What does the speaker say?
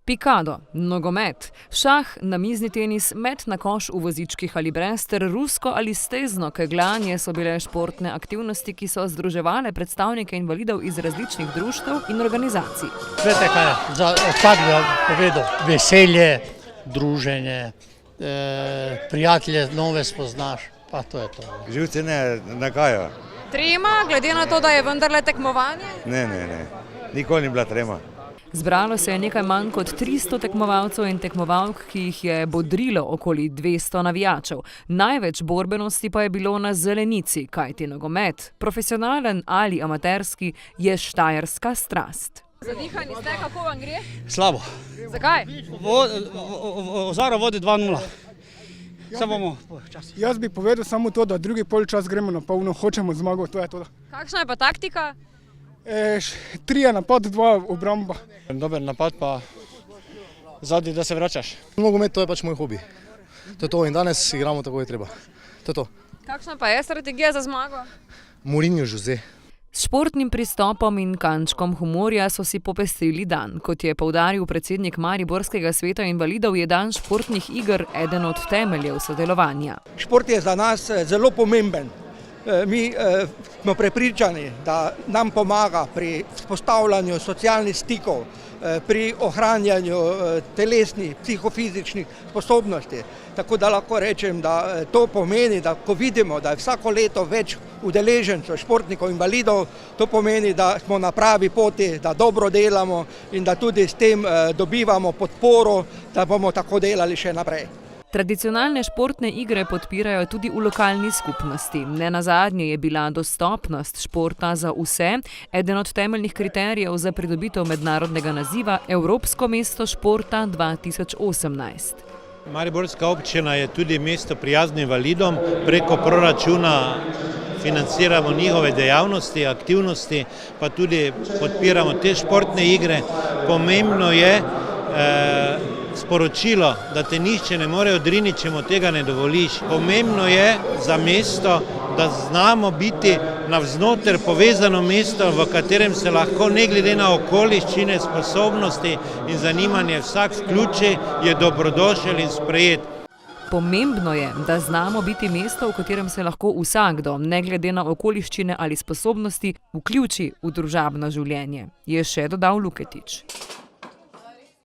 Pikado, nogomet, šah, namizni tenis, met na koš v vozičkih ali brez ter rusko ali stezno kegljanje so bile športne aktivnosti, ki so združevale predstavnike invalidov iz različnih društev in organizacij. Veste kaj, za vsak bi povedal, veselje, druženje, prijatelje nove spoznaš, pa to je to. Živci ne nagajajo. Trema, glede na to, da je vendarle tekmovanje? Ne, nikoli ni bila trema. Zbralo se je nekaj manj kot 300 tekmovalcev in tekmovalk, ki jih je bodrilo okoli 200 navijačev. Največ borbenosti pa je bilo na zelenici, kajti nogomet, profesionalen ali amaterski, je štajerska strast. Zadihani ste, kako vam gre? Slabo. Zakaj? Ozaro vodi 2:0. Vse bomo počasi. Jaz bi povedal samo to, da drugi polčas gremo na polno, hočemo zmago, to je to. Kakšna je pa taktika? 3 napad, 2 obramba. Dober napad pa zadnji, da se vračaš. Nogomet, to je pač moj hobi. To je to in danes igramo tako, je treba. To je to. Kakšna pa je strategija za zmago? Mourinho José. S športnim pristopom in kančkom humorja so si popestrili dan. Kot je poudaril predsednik Mariborskega sveta invalidov, je dan športnih iger eden od temeljev sodelovanja. Šport je za nas zelo pomemben. Mi smo prepričani, da nam pomaga pri vzpostavljanju socialnih stikov, pri ohranjanju telesnih, psihofizičnih sposobnosti. Tako da lahko rečem, da to pomeni, da ko vidimo, da je vsako leto več udeležencev, športnikov, invalidov, to pomeni, da smo na pravi poti, da dobro delamo in da tudi s tem dobivamo podporo, da bomo tako delali še naprej. Tradicionalne športne igre podpirajo tudi v lokalni skupnosti. Nenazadnje je bila dostopnost športa za vse eden od temeljnih kriterijev za pridobitev mednarodnega naziva Evropsko mesto športa 2018. Mariborska občina je tudi mesto prijazno invalidom, preko proračuna financiramo njihove dejavnosti, aktivnosti, pa tudi podpiramo te športne igre. Pomembno je sporočilo, da te nihče ne more odriniti, če mu tega ne dovoliš. Pomembno je za mesto, da znamo biti navznoter povezano mesto, v katerem se lahko ne glede na okoliščine, sposobnosti in zanimanje vsak vključi, je dobrodošel in sprejet. Pomembno je, da znamo biti mesto, v katerem se lahko vsakdo, ne glede na okoliščine ali sposobnosti, vključi v družabno življenje, je še dodal Luketič.